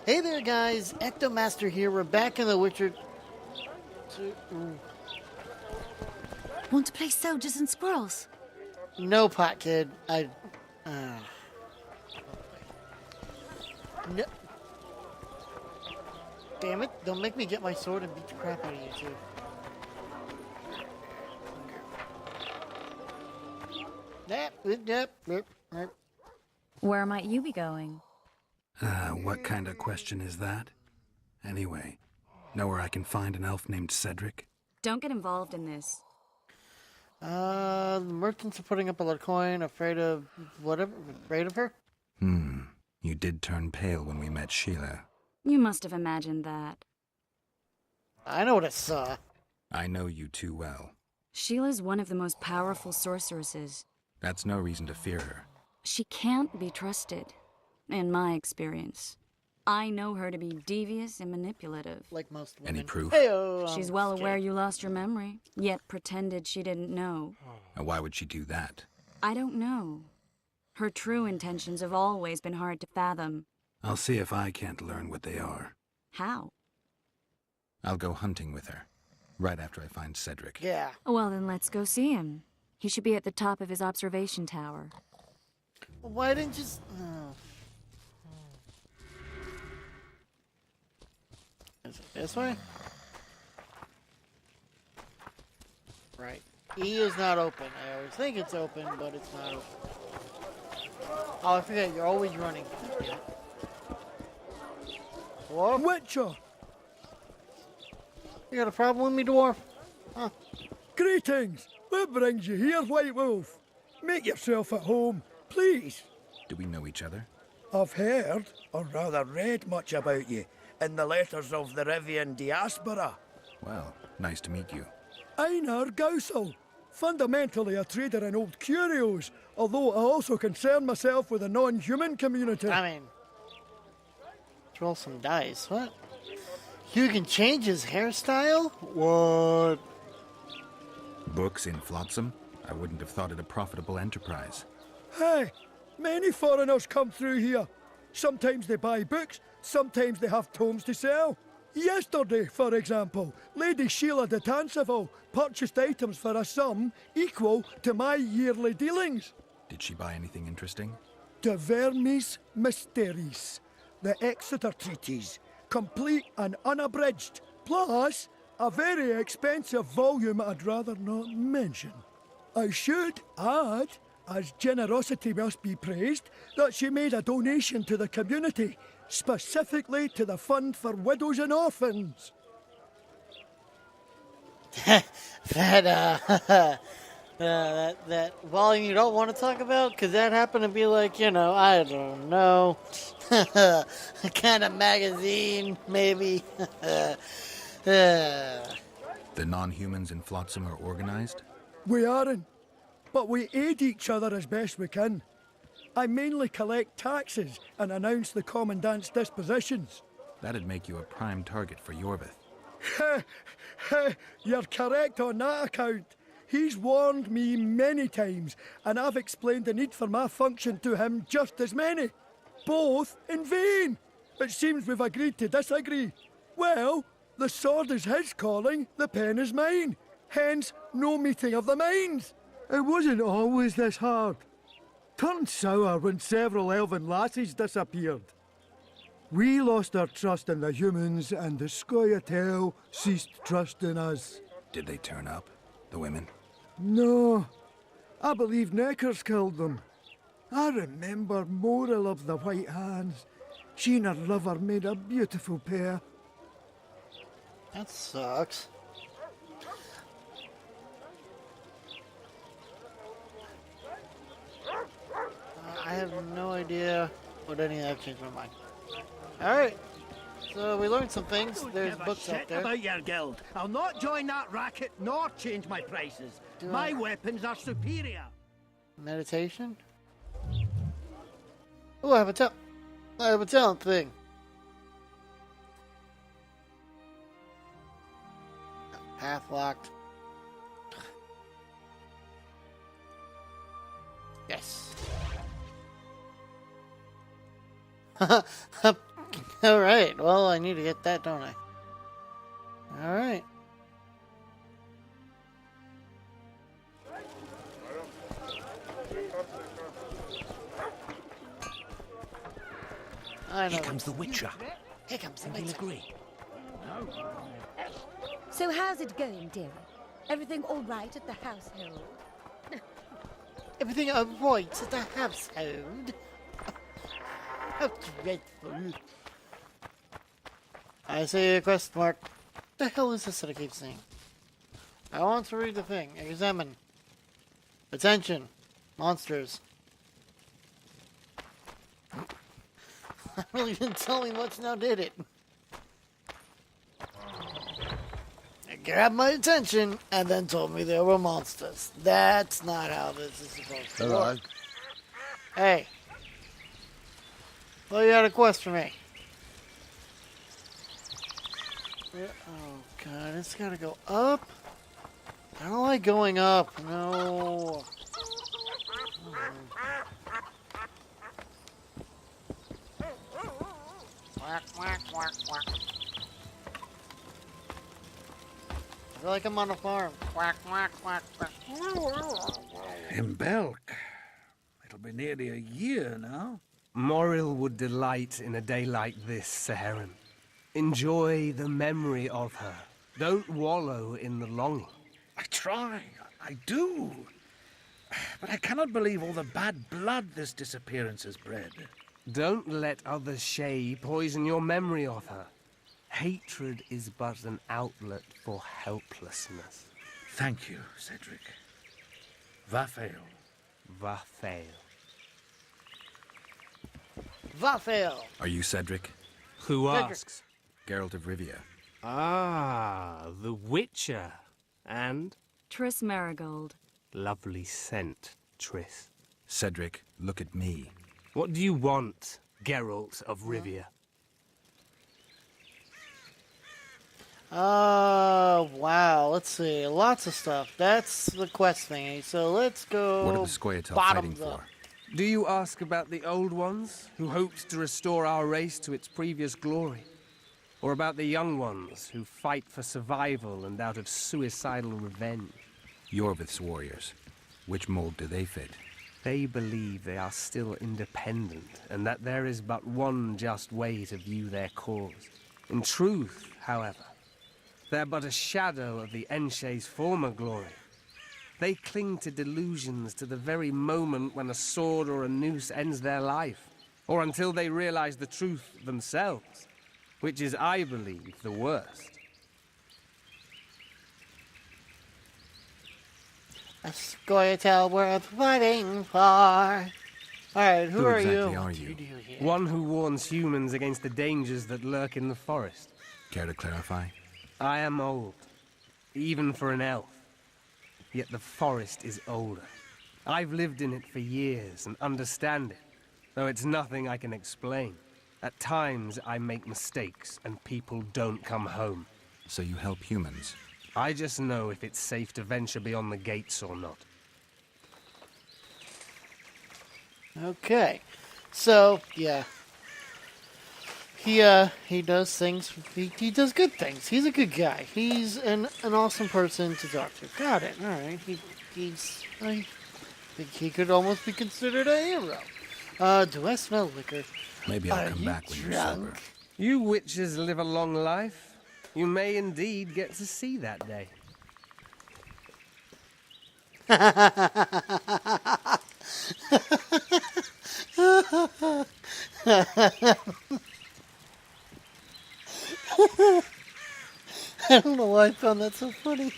Hey there, guys. EctoMaster here. We're back in The Witcher. Want to play soldiers and squirrels? No, pot kid. No. Damn it. Don't make me get my sword and beat the crap out of you, too. Where might you be going? What kind of question is that? Anyway, know where I can find an elf named Cedric? Don't get involved in this. The merchants are putting up a lot of coin, afraid of her? You did turn pale when we met Sheila. You must have imagined that. I know what I saw. I know you too well. Sheila's one of the most powerful sorceresses. That's no reason to fear her. She can't be trusted, in my experience. I know her to be devious and manipulative. Like most women. Any proof? Hey-o, She's well aware you lost your memory, yet pretended she didn't know. And why would she do that? I don't know. Her true intentions have always been hard to fathom. I'll see if I can't learn what they are. How? I'll go hunting with her, right after I find Cedric. Yeah. Well, then let's go see him. He should be at the top of his observation tower. Why didn't you... Is it this way? Right. E is not open. I always think it's open, but it's not open. Oh, I forget. You're always running. Dwarf? Witcher! You got a problem with me, dwarf? Huh. Greetings! What brings you here, White Wolf? Make yourself at home, please. Do we know each other? I've heard, or rather read much about you, in the letters of the Rivian diaspora. Well, nice to meet you. Einar Gausel, fundamentally a trader in old curios, although I also concern myself with the non-human community. I mean... Let's roll some dice. What? You can change his hairstyle? What? Books in Flotsam? I wouldn't have thought it a profitable enterprise. Hey, many foreigners come through here. Sometimes they buy books, sometimes they have tomes to sell. Yesterday, for example, Lady Sheila de Tanseville purchased items for a sum equal to my yearly dealings. Did she buy anything interesting? De Vermis Mysteries, the Exeter Treatise, complete and unabridged, plus a very expensive volume I'd rather not mention. I should add, as generosity must be praised, that she made a donation to the community, specifically to the Fund for Widows and Orphans. That volume you don't want to talk about? Because that happened to be like, I don't know, a kind of magazine, maybe. The non-humans in Flotsam are organized? We aren't, but we aid each other as best we can. I mainly collect taxes and announce the Commandant's dispositions. That'd make you a prime target for Yorvith. You're correct on that account. He's warned me many times, and I've explained the need for my function to him just as many. Both in vain. It seems we've agreed to disagree. Well, the sword is his calling, the pen is mine. Hence, no meeting of the minds. It wasn't always this hard. Turned sour when several elven lassies disappeared. We lost our trust in the humans, and the Scoia'tael ceased trusting us. Did they turn up? The women? No. I believe Neckers killed them. I remember Morrill of the White Hands. She and her lover made a beautiful pair. That sucks. I have no idea what any of that changed my mind. Alright. So we learned some things. There's books up there. About your guild. I'll not join that racket nor change my prices. My weapons are superior. Meditation? Oh, I have a talent thing. Path locked. Yes. Alright, well, I need to get that, don't I? Alright. I know. Here comes the Witcher. Here comes the Think he'll Witcher. agree. So how's it going, dearie? Everything all right at the household? Everything alright at the household? How dreadful. I see a question mark. What the hell is this that I keep seeing? I want to read the thing. Examine. Attention. Monsters. That really didn't tell me much now, did it? It grabbed my attention and then told me there were monsters. That's not how this is supposed to work. Hey. Well, you had a quest for me. Oh, God. It's gotta go up. I don't like going up. No. Quack, quack, quack, quack. I feel like I'm on a farm. Quack, quack, quack, quack. In Belk. It'll be nearly a year now. Moril would delight in a day like this, Saharim. Enjoy the memory of her. Don't wallow in the longing. I try. I do. But I cannot believe all the bad blood this disappearance has bred. Don't let others' shay poison your memory of her. Hatred is but an outlet for helplessness. Thank you, Cedric. Vafail. Vafail. Vafail. Are you Cedric? Who Cedric. asks? Geralt of Rivia. Ah, the Witcher. And? Triss Marigold. Lovely scent, Triss. Cedric, look at me. What do you want, Geralt of Rivia? Wow. Let's see. Lots of stuff. That's the quest thingy. So let's go. What are the Scoia'tael fighting bottoms up. for? Do you ask about the old ones, who hoped to restore our race to its previous glory? Or about the young ones, who fight for survival and out of suicidal revenge? Yorvith's warriors. Which mold do they fit? They believe they are still independent, and that there is but one just way to view their cause. In truth, however, they're but a shadow of the Enshay's former glory. They cling to delusions to the very moment when a sword or a noose ends their life, or until they realize the truth themselves, which is, I believe, the worst. A Scoia'tael worth fighting for. Alright, who are exactly you? are What do you? do here? One who warns humans against the dangers that lurk in the forest. Care to clarify? I am old, even for an elf. Yet the forest is older. I've lived in it for years and understand it, though it's nothing I can explain. At times, I make mistakes and people don't come home. So you help humans? I just know if it's safe to venture beyond the gates or not. Okay. So, yeah. He does things. He does good things. He's a good guy. He's an awesome person to talk to. Got it. All right. I think he could almost be considered a hero. Do I smell liquor? Maybe I'll Are come you back when you're drunk? sober. You witches live a long life. You may indeed get to see that day. I don't know why I found that so funny.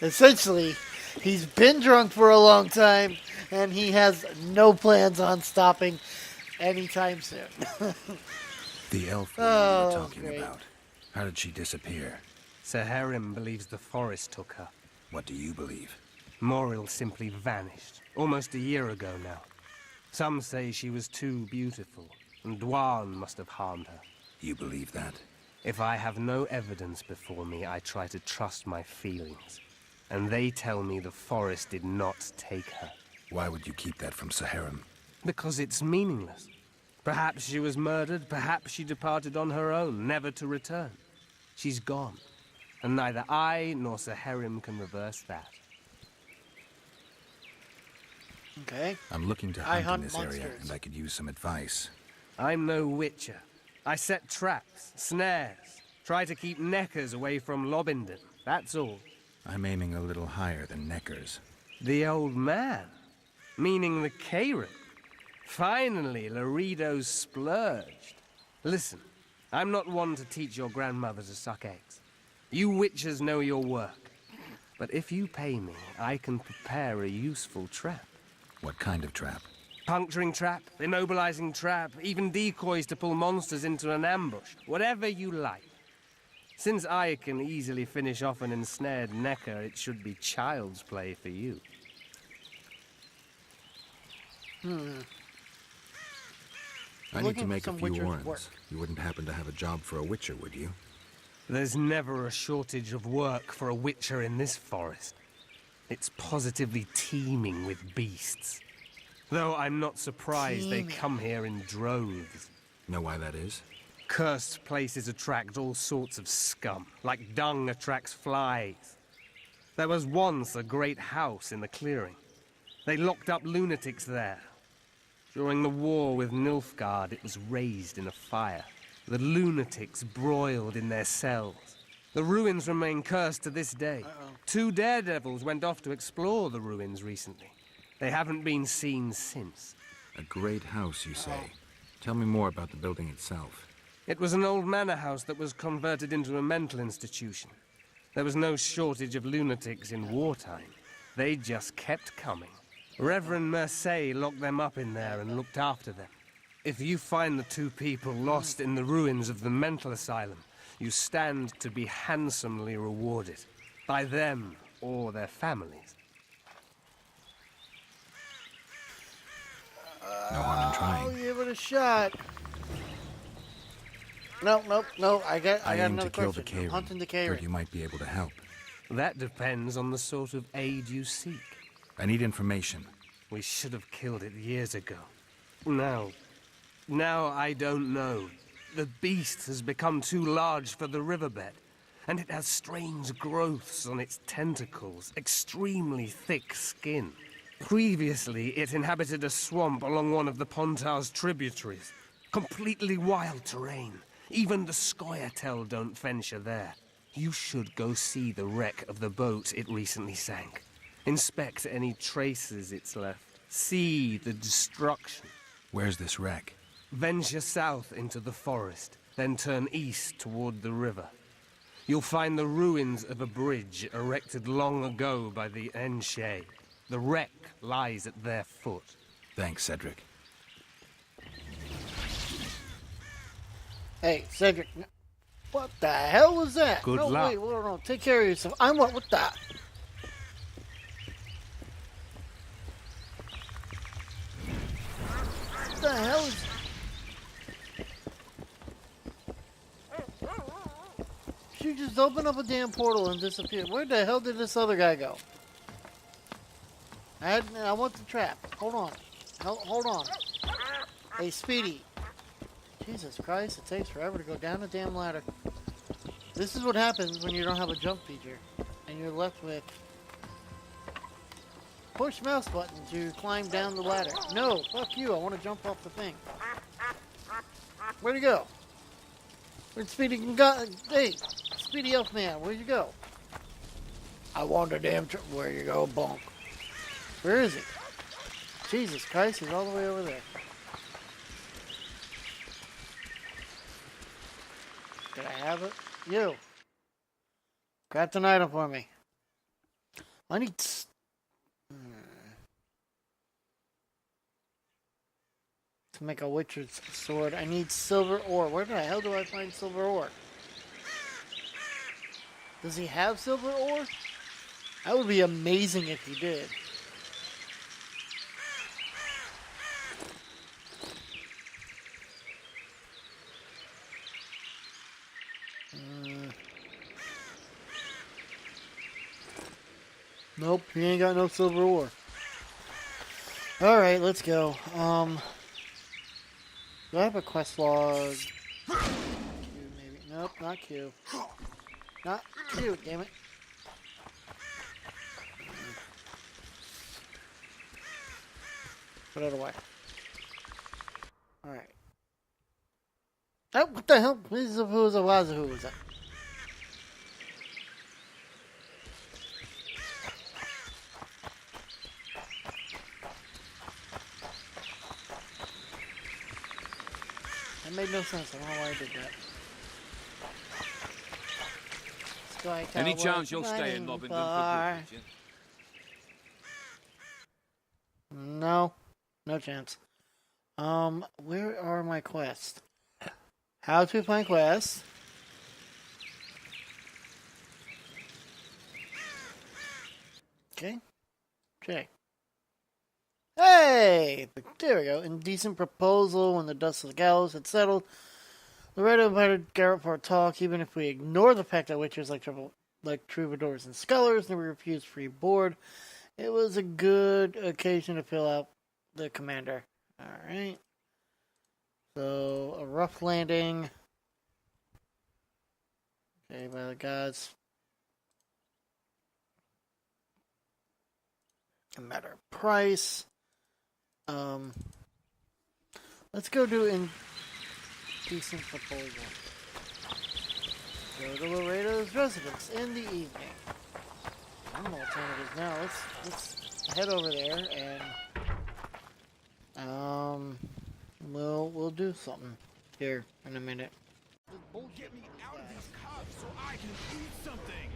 Essentially, he's been drunk for a long time, and he has no plans on stopping anytime soon. The elf Oh, woman you were talking great. about. How did she disappear? Saharim believes the forest took her. What do you believe? Moril simply vanished, almost a year ago now. Some say she was too beautiful, and Dwan must have harmed her. You believe that? If I have no evidence before me, I try to trust my feelings. And they tell me the forest did not take her. Why would you keep that from Saharim? Because it's meaningless. Perhaps she was murdered, perhaps she departed on her own, never to return. She's gone, and neither I nor Saharim can reverse that. Okay. I'm looking to I hunt in hunt this area, monsters. and I could use some advice. I'm no witcher. I set traps, snares, try to keep neckers away from Lobinden, that's all. I'm aiming a little higher than Neckers. The old man? Meaning the Karen? Finally, Laredo's splurged. Listen, I'm not one to teach your grandmother to suck eggs. You witchers know your work. But if you pay me, I can prepare a useful trap. What kind of trap? Puncturing trap, immobilizing trap, even decoys to pull monsters into an ambush. Whatever you like. Since I can easily finish off an ensnared Necker, it should be child's play for you. I need Looking to for make a some few witcher's warrens. work. You wouldn't happen to have a job for a witcher, would you? There's never a shortage of work for a witcher in this forest. It's positively teeming with beasts. Though I'm not surprised they come here in droves. Know why that is? Cursed places attract all sorts of scum, like dung attracts flies. There was once a great house in the clearing. They locked up lunatics there. During the war with Nilfgaard, it was raised in a fire. The lunatics broiled in their cells. The ruins remain cursed to this day. 2 daredevils went off to explore the ruins recently. They haven't been seen since. A great house, you say. Tell me more about the building itself. It was an old manor house that was converted into a mental institution. There was no shortage of lunatics in wartime. They just kept coming. Reverend Mercey locked them up in there and looked after them. If you find the 2 people lost in the ruins of the mental asylum, you stand to be handsomely rewarded. By them or their families. No harm in I'll trying. give it a shot. No. I got I aim another to kill question. the Karen. Hunting the Heard Karen. you might be able to help. That depends on the sort of aid you seek. I need information. We should have killed it years ago. Now I don't know. The beast has become too large for the riverbed, and it has strange growths on its tentacles, extremely thick skin. Previously, it inhabited a swamp along one of the Pontar's tributaries. Completely wild terrain. Even the Scoia'tael don't venture there. You should go see the wreck of the boat it recently sank. Inspect any traces it's left. See the destruction. Where's this wreck? Venture south into the forest, then turn east toward the river. You'll find the ruins of a bridge erected long ago by the Enshe. The wreck lies at their foot. Thanks, Cedric. Hey, Cedric. What the hell was that? Good no, luck. Wait, hold on. Take care of yourself. What the? What the hell is... She just opened up a damn portal and disappeared. Where the hell did this other guy go? I want the trap. Hold on. Hold on. Hey, Speedy. Jesus Christ, it takes forever to go down the damn ladder. This is what happens when you don't have a jump feature. And you're left with... push mouse button to climb down the ladder. No, fuck you. I want to jump off the thing. Where'd he go? Where'd Speedy go? Hey, Speedy Elfman, where'd you go? I want the damn where you go, bonk. Where is he? Jesus Christ, he's all the way over there. Did I have it? You. Craft an item for me. I need... To make a witcher's sword, I need silver ore. Where the hell do I find silver ore? Does he have silver ore? That would be amazing if he did. Nope, he ain't got no silver ore. Alright, let's go. Do I have a quest log? Q, maybe. Nope, not Q. Not Q, damn it. Put it away. Alright. Oh, what the hell? Who was that? That made no sense. I don't know why I did that. Any chance you'll stay in Lobbington for good, would you? No. No chance. Where are my quests? How to find quests. Okay. Okay. Hey! There we go. Indecent proposal when the dust of the gallows had settled. Loretta invited Garrett for a talk, even if we ignore the fact that witches like troubadours and scholars never refused free board. It was a good occasion to fill out the commander. Alright. So, a rough landing. Okay, by the gods. A matter of price. Let's go do indecent proposal. Go to Laredo's residence in the evening. I don't know what time it is now. Let's head over there and we'll do something here in a minute. Get me out of these cuffs so I can eat something.